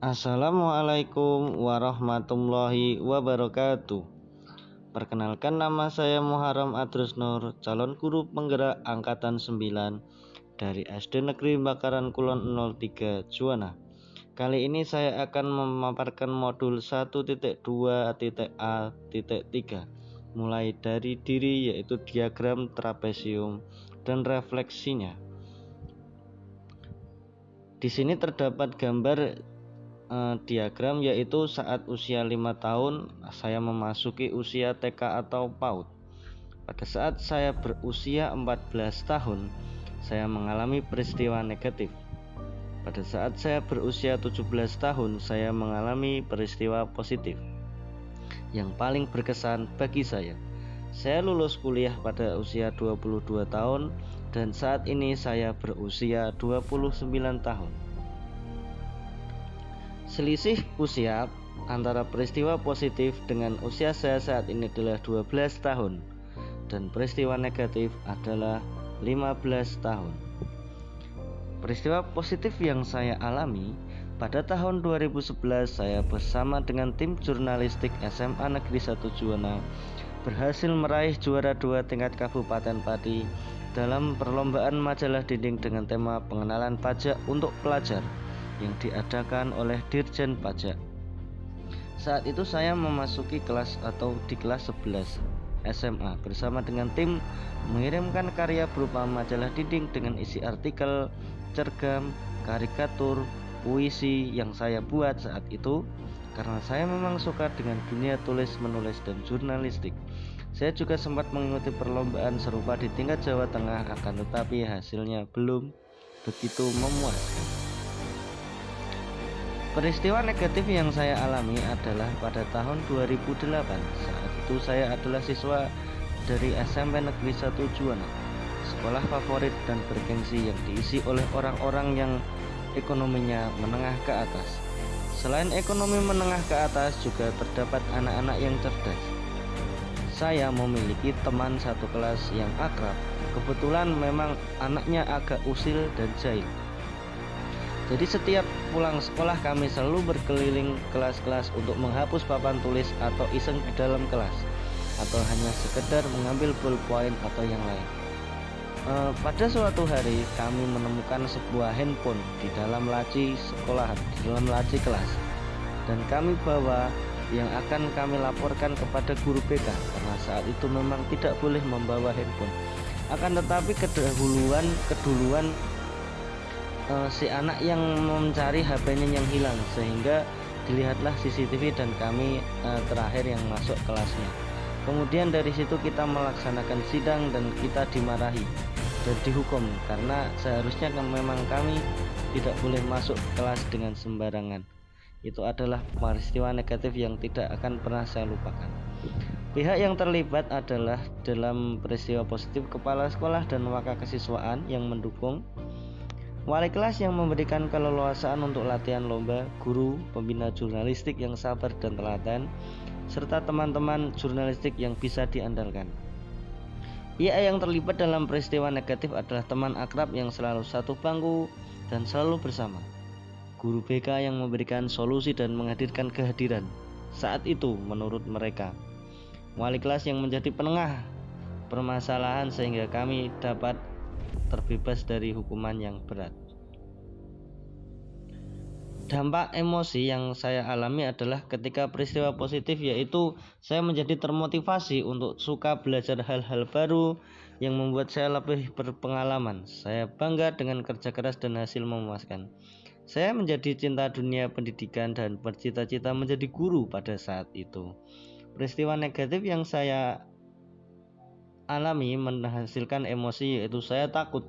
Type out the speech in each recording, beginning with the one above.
Assalamualaikum warahmatullahi wabarakatuh. Perkenalkan, nama saya Muharram Adrus Nur, calon guru penggerak angkatan 9 dari SD Negeri Bakaran Kulon 03 Juwana. Kali ini saya akan memaparkan modul 1.2.A.3 mulai dari diri, yaitu diagram trapesium dan refleksinya. Di sini terdapat gambar diagram, yaitu saat usia 5 tahun saya memasuki usia TK atau PAUD. Pada saat saya berusia 14 tahun saya mengalami peristiwa negatif. Pada saat saya berusia 17 tahun saya mengalami peristiwa positif. Yang paling berkesan bagi saya lulus kuliah pada usia 22 tahun dan saat ini saya berusia 29 tahun. Selisih usia antara peristiwa positif dengan usia saya saat ini adalah 12 tahun dan peristiwa negatif adalah 15 tahun. Peristiwa positif yang saya alami pada tahun 2011, saya bersama dengan tim jurnalistik SMA Negeri 1 Juwana berhasil meraih juara 2 tingkat Kabupaten Pati dalam perlombaan majalah dinding dengan tema pengenalan pajak untuk pelajar yang diadakan oleh Dirjen Pajak. Saat itu saya memasuki kelas atau di kelas 11 SMA bersama dengan tim mengirimkan karya berupa majalah dinding dengan isi artikel, cergam, karikatur, puisi yang saya buat saat itu karena saya memang suka dengan dunia tulis menulis dan jurnalistik. Saya juga sempat mengikuti perlombaan serupa di tingkat Jawa Tengah, akan tetapi hasilnya belum begitu memuaskan. Peristiwa negatif yang saya alami adalah pada tahun 2008. Saat itu saya adalah siswa dari SMP Negeri 1 Juwana, sekolah favorit dan bergengsi yang diisi oleh orang-orang yang ekonominya menengah ke atas. Selain ekonomi menengah ke atas, juga terdapat anak-anak yang cerdas. Saya memiliki teman satu kelas yang akrab. Kebetulan memang anaknya agak usil dan jahil. Jadi setiap pulang sekolah kami selalu berkeliling kelas-kelas untuk menghapus papan tulis atau iseng di dalam kelas, atau hanya sekedar mengambil ballpoint atau yang lain. Pada suatu hari kami menemukan sebuah handphone di dalam laci sekolah, di dalam laci kelas, dan kami bawa yang akan kami laporkan kepada guru BK karena saat itu memang tidak boleh membawa handphone. Akan tetapi keduluan si anak yang mencari HP-nya yang hilang, sehingga dilihatlah CCTV dan kami terakhir yang masuk kelasnya. Kemudian dari situ kita melaksanakan sidang dan kita dimarahi dan dihukum karena seharusnya memang kami tidak boleh masuk kelas dengan sembarangan. Itu adalah peristiwa negatif yang tidak akan pernah saya lupakan. Pihak yang terlibat adalah dalam peristiwa positif kepala sekolah dan wakakesiswaan yang mendukung, wali kelas yang memberikan keleluasaan untuk latihan lomba, guru pembina jurnalistik yang sabar dan telaten, serta teman-teman jurnalistik yang bisa diandalkan. Pihak yang terlibat dalam peristiwa negatif adalah teman akrab yang selalu satu bangku dan selalu bersama, guru BK yang memberikan solusi dan menghadirkan kehadiran saat itu menurut mereka, wali kelas yang menjadi penengah permasalahan sehingga kami dapat terbebas dari hukuman yang berat. Dampak emosi yang saya alami adalah ketika peristiwa positif, yaitu saya menjadi termotivasi untuk suka belajar hal-hal baru yang membuat saya lebih berpengalaman. Saya bangga dengan kerja keras dan hasil memuaskan. Saya menjadi cinta dunia pendidikan dan bercita-cita menjadi guru pada saat itu. Peristiwa negatif yang saya alami menghasilkan emosi, yaitu saya takut,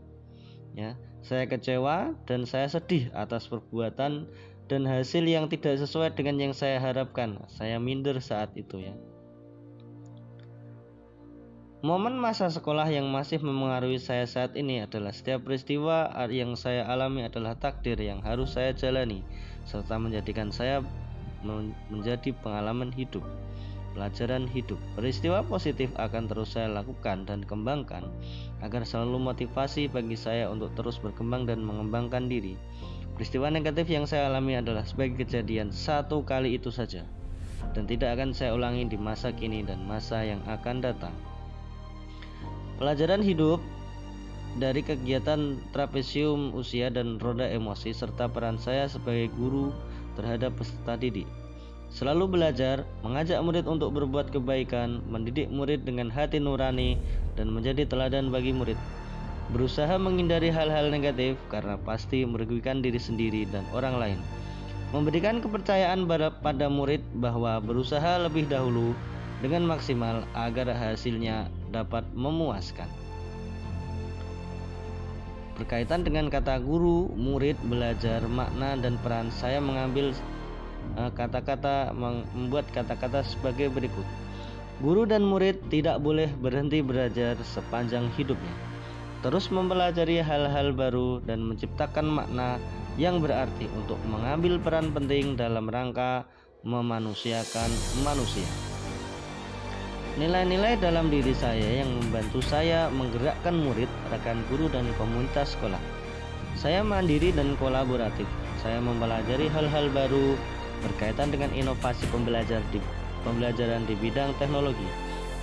saya kecewa dan saya sedih atas perbuatan dan hasil yang tidak sesuai dengan yang saya harapkan. Saya minder saat itu. Momen masa sekolah yang masih memengaruhi saya saat ini adalah setiap peristiwa yang saya alami adalah takdir yang harus saya jalani, serta menjadikan saya menjadi pengalaman hidup, pelajaran hidup. Peristiwa positif akan terus saya lakukan dan kembangkan agar selalu motivasi bagi saya untuk terus berkembang dan mengembangkan diri. Peristiwa negatif yang saya alami adalah sebagai kejadian satu kali itu saja, dan tidak akan saya ulangi di masa kini dan masa yang akan datang. Pelajaran hidup dari kegiatan trapesium usia dan roda emosi serta peran saya sebagai guru terhadap peserta didik. Selalu belajar, mengajak murid untuk berbuat kebaikan, mendidik murid dengan hati nurani, dan menjadi teladan bagi murid. Berusaha menghindari hal-hal negatif karena pasti merugikan diri sendiri dan orang lain. Memberikan kepercayaan pada murid bahwa berusaha lebih dahulu dengan maksimal agar hasilnya dapat memuaskan. Berkaitan dengan kata guru, murid, belajar, makna, dan peran, saya mengambil membuat kata-kata sebagai berikut. Guru dan murid tidak boleh berhenti belajar sepanjang hidupnya, terus mempelajari hal-hal baru dan menciptakan makna yang berarti untuk mengambil peran penting dalam rangka memanusiakan manusia. Nilai-nilai dalam diri saya yang membantu saya menggerakkan murid, rekan guru, dan komunitas sekolah. Saya mandiri dan kolaboratif. Saya mempelajari hal-hal baru berkaitan dengan inovasi pembelajaran di bidang teknologi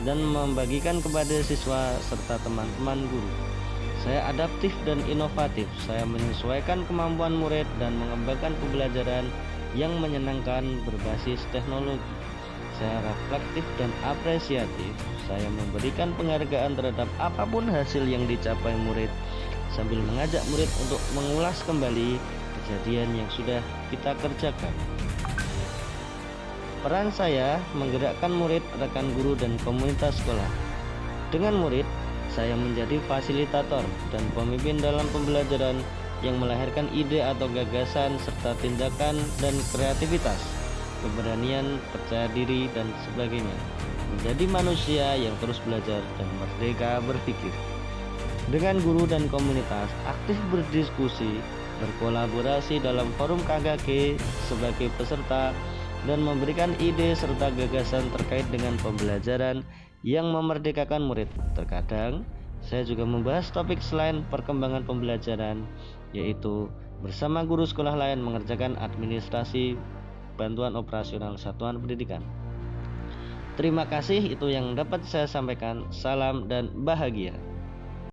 dan membagikan kepada siswa serta teman-teman guru. Saya adaptif dan inovatif. Saya menyesuaikan kemampuan murid dan mengembangkan pembelajaran yang menyenangkan berbasis teknologi. Saya reflektif dan apresiatif. Saya memberikan penghargaan terhadap apapun hasil yang dicapai murid, sambil mengajak murid untuk mengulas kembali kejadian yang sudah kita kerjakan. Peran saya menggerakkan murid, rekan guru, dan komunitas sekolah. Dengan murid, saya menjadi fasilitator dan pemimpin dalam pembelajaran yang melahirkan ide atau gagasan serta tindakan dan kreativitas, keberanian, percaya diri, dan sebagainya. Menjadi manusia yang terus belajar dan merdeka berpikir. Dengan guru dan komunitas, aktif berdiskusi, berkolaborasi dalam forum KKG sebagai peserta, dan memberikan ide serta gagasan terkait dengan pembelajaran yang memerdekakan murid. Terkadang, saya juga membahas topik selain perkembangan pembelajaran, yaitu bersama guru sekolah lain mengerjakan administrasi bantuan operasional satuan pendidikan. Terima kasih, itu yang dapat saya sampaikan. Salam dan bahagia.